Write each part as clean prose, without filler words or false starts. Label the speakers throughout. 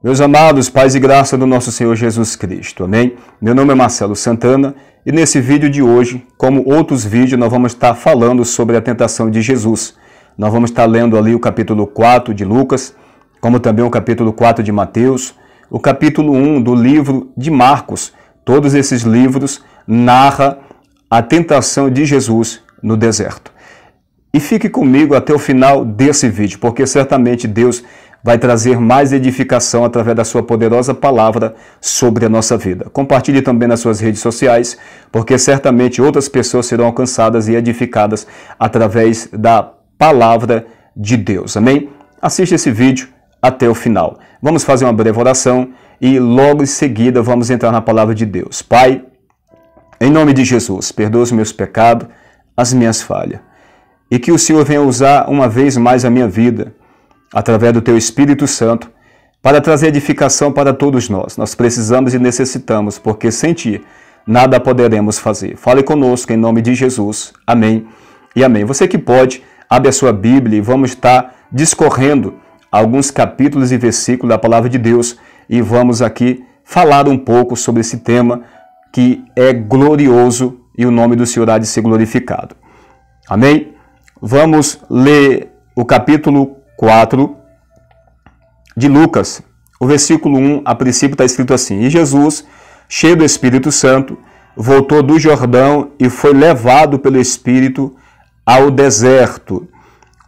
Speaker 1: Meus amados, paz e graça do nosso Senhor Jesus Cristo, amém? Meu nome é Marcelo Santana e nesse vídeo de hoje, como outros vídeos, nós vamos estar falando sobre a tentação de Jesus. Nós vamos estar lendo ali o capítulo 4 de Lucas, como também o capítulo 4 de Mateus, o capítulo 1 do livro de Marcos. Todos esses livros narram a tentação de Jesus no deserto. E fique comigo até o final desse vídeo, porque certamente Deus vai trazer mais edificação através da sua poderosa palavra sobre a nossa vida. Compartilhe também nas suas redes sociais, porque certamente outras pessoas serão alcançadas e edificadas através da palavra de Deus. Amém? Assista esse vídeo até o final. Vamos fazer uma breve oração e logo em seguida vamos entrar na palavra de Deus. Pai, em nome de Jesus, perdoa os meus pecados, as minhas falhas, e que o Senhor venha usar uma vez mais a minha vida, através do Teu Espírito Santo, para trazer edificação para todos nós. Nós precisamos e necessitamos, porque sem Ti nada poderemos fazer. Fale conosco em nome de Jesus. Amém e amém. Você que pode, abre a sua Bíblia e vamos estar discorrendo alguns capítulos e versículos da palavra de Deus e vamos aqui falar um pouco sobre esse tema que é glorioso e o nome do Senhor há de ser glorificado. Amém? Vamos ler o capítulo 4 de Lucas, o versículo 1, a princípio está escrito assim: E Jesus, cheio do Espírito Santo, voltou do Jordão e foi levado pelo Espírito ao deserto.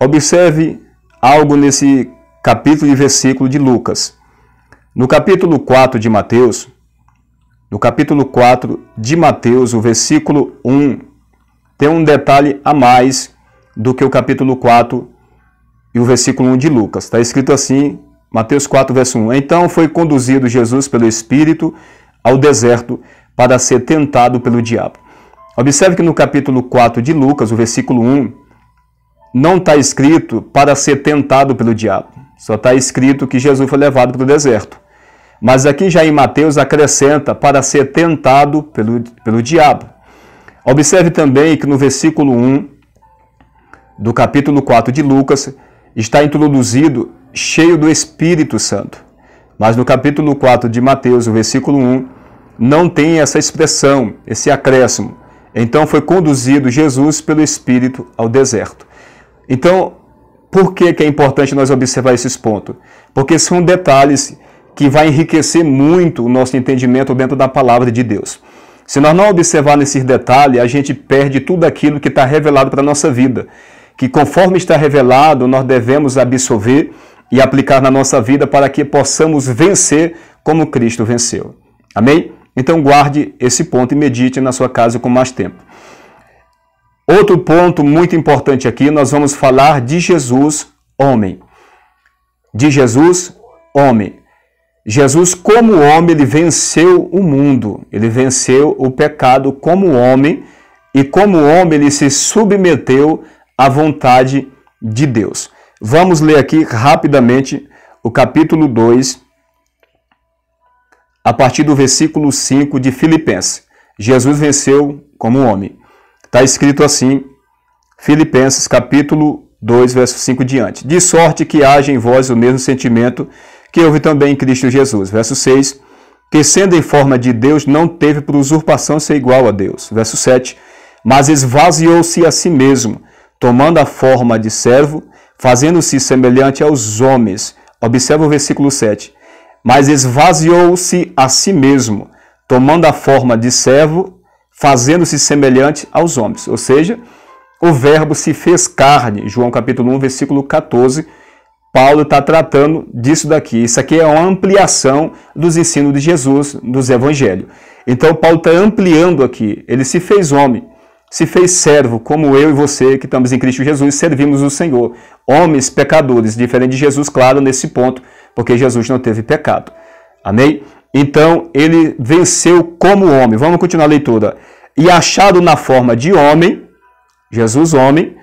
Speaker 1: Observe algo nesse capítulo e versículo de Lucas. No capítulo 4 de Mateus, o versículo 1, tem um detalhe a mais do que o capítulo 4 e o versículo 1 de Lucas. Está escrito assim, Mateus 4, verso 1. Então foi conduzido Jesus pelo Espírito ao deserto para ser tentado pelo diabo. Observe que no capítulo 4 de Lucas, o versículo 1, não está escrito para ser tentado pelo diabo. Só está escrito que Jesus foi levado para o deserto. Mas aqui já em Mateus acrescenta para ser tentado pelo diabo. Observe também que no versículo 1 do capítulo 4 de Lucas, está introduzido cheio do Espírito Santo. Mas no capítulo 4 de Mateus, o versículo 1, não tem essa expressão, esse acréscimo. Então foi conduzido Jesus pelo Espírito ao deserto. Então, por que é importante nós observar esses pontos? Porque são detalhes que vão enriquecer muito o nosso entendimento dentro da palavra de Deus. Se nós não observarmos esses detalhes, a gente perde tudo aquilo que está revelado para a nossa vida. Que conforme está revelado, nós devemos absorver e aplicar na nossa vida para que possamos vencer como Cristo venceu. Amém? Então guarde esse ponto e medite na sua casa com mais tempo. Outro ponto muito importante aqui, nós vamos falar de Jesus, homem. De Jesus, homem. Jesus, como homem, ele venceu o mundo. Ele venceu o pecado como homem. E como homem, ele se submeteu à vontade de Deus. Vamos ler aqui rapidamente o capítulo 2, a partir do versículo 5 de Filipenses. Jesus venceu como homem. Está escrito assim, Filipenses capítulo 2, verso 5 diante. De sorte que haja em vós o mesmo sentimento que houve também em Cristo Jesus. Verso 6, que sendo em forma de Deus, não teve por usurpação ser igual a Deus. Verso 7, mas esvaziou-se a si mesmo, tomando a forma de servo, fazendo-se semelhante aos homens. Observa o versículo 7. Mas esvaziou-se a si mesmo, tomando a forma de servo, fazendo-se semelhante aos homens. Ou seja, o verbo se fez carne. João capítulo 1, versículo 14. Paulo está tratando disso daqui. Isso aqui é uma ampliação dos ensinos de Jesus, dos evangelhos. Então Paulo está ampliando aqui. Ele se fez homem. Se fez servo, como eu e você que estamos em Cristo Jesus, servimos o Senhor. Homens pecadores, diferente de Jesus, claro, nesse ponto, porque Jesus não teve pecado. Amém? Então, ele venceu como homem. Vamos continuar a leitura. E achado na forma de homem, Jesus homem,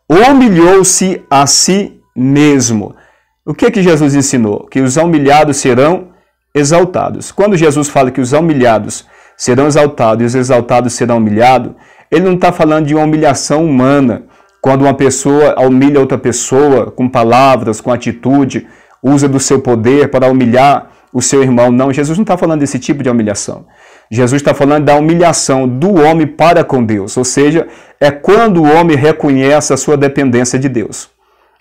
Speaker 1: humilhou-se a si mesmo. O que Jesus ensinou? Que os humilhados serão exaltados. Quando Jesus fala que os humilhados serão exaltados e os exaltados serão humilhados, ele não está falando de uma humilhação humana, quando uma pessoa humilha outra pessoa com palavras, com atitude, usa do seu poder para humilhar o seu irmão. Não, Jesus não está falando desse tipo de humilhação. Jesus está falando da humilhação do homem para com Deus, ou seja, é quando o homem reconhece a sua dependência de Deus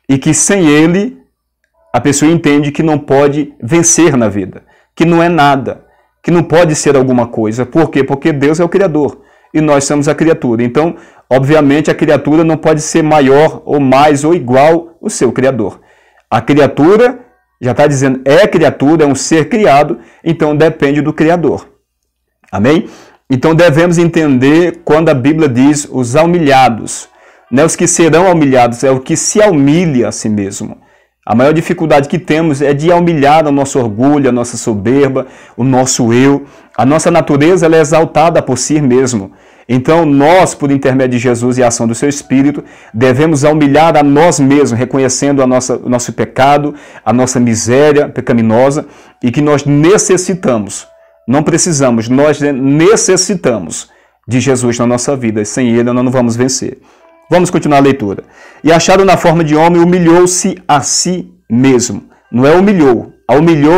Speaker 1: e que sem Ele a pessoa entende que não pode vencer na vida, que não é nada, que não pode ser alguma coisa. Por quê? Porque Deus é o Criador e nós somos a criatura. Então, obviamente, a criatura não pode ser maior ou mais ou igual ao seu Criador. A criatura, já está dizendo, é criatura, é um ser criado, então depende do Criador. Amém? Então devemos entender quando a Bíblia diz os humilhados. Não é os que serão humilhados, é o que se humilha a si mesmo. A maior dificuldade que temos é de humilhar o nosso orgulho, a nossa soberba, o nosso eu. A nossa natureza ela é exaltada por si mesmo. Então nós, por intermédio de Jesus e a ação do seu Espírito, devemos humilhar a nós mesmos, reconhecendo o nosso pecado, a nossa miséria pecaminosa e que nós necessitamos. Não precisamos, nós necessitamos de Jesus na nossa vida. Sem Ele nós não vamos vencer. Vamos continuar a leitura. E achado na forma de homem, humilhou-se a si mesmo. Não é humilhou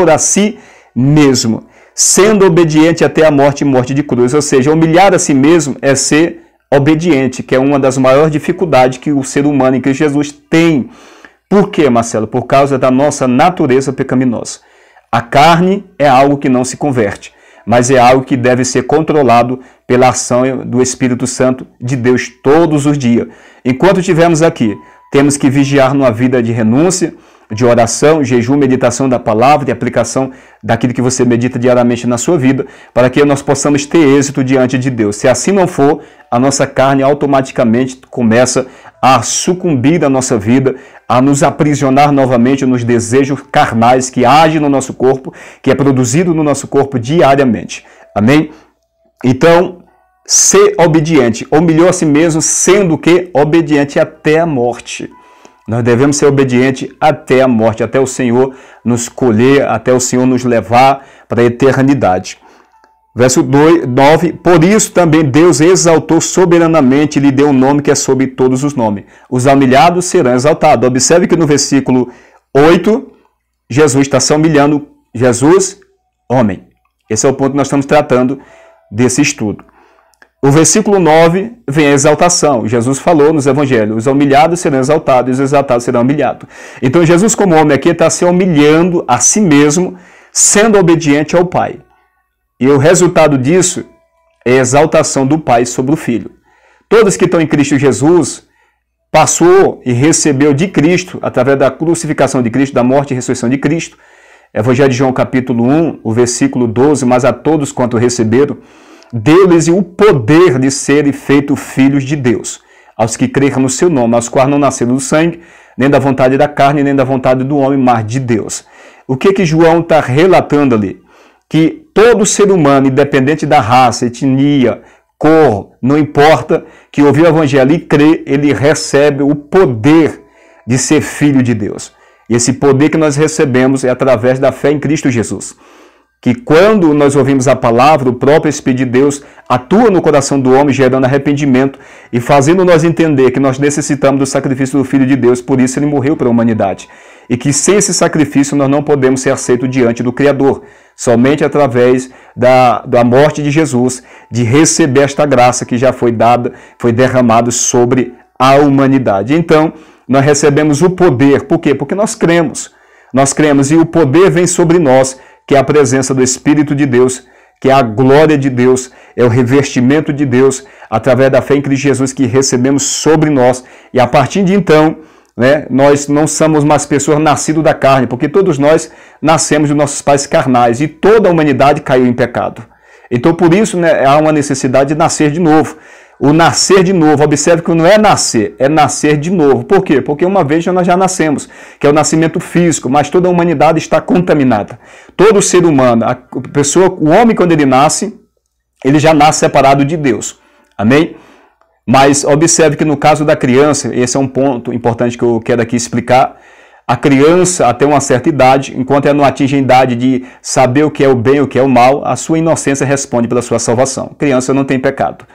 Speaker 1: a si mesmo, sendo obediente até a morte e morte de cruz. Ou seja, humilhar a si mesmo é ser obediente, que é uma das maiores dificuldades que o ser humano em Cristo Jesus tem. Por quê, Marcelo? Por causa da nossa natureza pecaminosa. A carne é algo que não se converte, mas é algo que deve ser controlado pela ação do Espírito Santo de Deus todos os dias. Enquanto estivermos aqui, temos que vigiar numa vida de renúncia, de oração, jejum, meditação da palavra e aplicação daquilo que você medita diariamente na sua vida, para que nós possamos ter êxito diante de Deus. Se assim não for, a nossa carne automaticamente começa a sucumbir à nossa vida, a nos aprisionar novamente nos desejos carnais que agem no nosso corpo, que é produzido no nosso corpo diariamente. Amém? Então, ser obediente, humilhou a si mesmo, sendo que obediente até a morte. Nós devemos ser obedientes até a morte, até o Senhor nos colher, até o Senhor nos levar para a eternidade. Verso 9, por isso também Deus exaltou soberanamente e lhe deu um nome que é sobre todos os nomes. Os humilhados serão exaltados. Observe que no versículo 8, Jesus está se humilhando, Jesus, homem. Esse é o ponto que nós estamos tratando desse estudo. O versículo 9 vem a exaltação. Jesus falou nos evangelhos, os humilhados serão exaltados e os exaltados serão humilhados. Então Jesus como homem aqui está se humilhando a si mesmo, sendo obediente ao Pai. E o resultado disso é a exaltação do Pai sobre o Filho. Todos que estão em Cristo Jesus passou e recebeu de Cristo, através da crucificação de Cristo, da morte e ressurreição de Cristo. Evangelho de João capítulo 1, o versículo 12, mas a todos quanto receberam, deu-lhes o poder de serem feitos filhos de Deus, aos que creram no seu nome, aos quais não nasceram do sangue, nem da vontade da carne, nem da vontade do homem, mas de Deus. O que João está relatando ali? Que todo ser humano, independente da raça, etnia, cor, não importa, que ouviu o evangelho e crê, ele recebe o poder de ser filho de Deus. E esse poder que nós recebemos é através da fé em Cristo Jesus. Que quando nós ouvimos a palavra, o próprio Espírito de Deus atua no coração do homem, gerando arrependimento e fazendo nós entender que nós necessitamos do sacrifício do Filho de Deus, por isso ele morreu pela humanidade. E que sem esse sacrifício nós não podemos ser aceitos diante do Criador. Somente através da morte de Jesus, de receber esta graça que já foi dada, foi derramada sobre a humanidade. Então, nós recebemos o poder. Por quê? Porque nós cremos. Nós cremos e o poder vem sobre nós, que é a presença do Espírito de Deus, que é a glória de Deus, é o revestimento de Deus, através da fé em Cristo Jesus que recebemos sobre nós. E a partir de então, nós não somos mais pessoas nascidas da carne, porque todos nós nascemos de nossos pais carnais e toda a humanidade caiu em pecado. Então, por isso, há uma necessidade de nascer de novo. O nascer de novo, observe que não é nascer, é nascer de novo. Por quê? Porque uma vez nós já nascemos, que é o nascimento físico, mas toda a humanidade está contaminada. Todo ser humano, o homem quando ele nasce, ele já nasce separado de Deus. Amém? Mas observe que no caso da criança, esse é um ponto importante que eu quero aqui explicar, a criança até uma certa idade, enquanto ela não atinge a idade de saber o que é o bem e o que é o mal, a sua inocência responde pela sua salvação. A criança não tem pecado.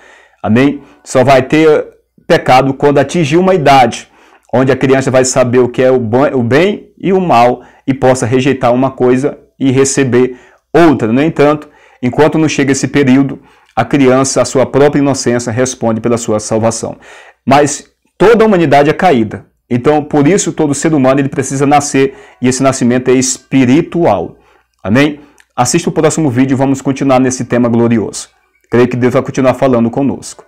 Speaker 1: Amém? Só vai ter pecado quando atingir uma idade onde a criança vai saber o que é o bem e o mal e possa rejeitar uma coisa e receber outra. No entanto, enquanto não chega esse período, a criança, a sua própria inocência, responde pela sua salvação. Mas toda a humanidade é caída. Então, por isso, todo ser humano ele precisa nascer e esse nascimento é espiritual. Amém? Assista o próximo vídeo e vamos continuar nesse tema glorioso. Creio que Deus vai continuar falando conosco.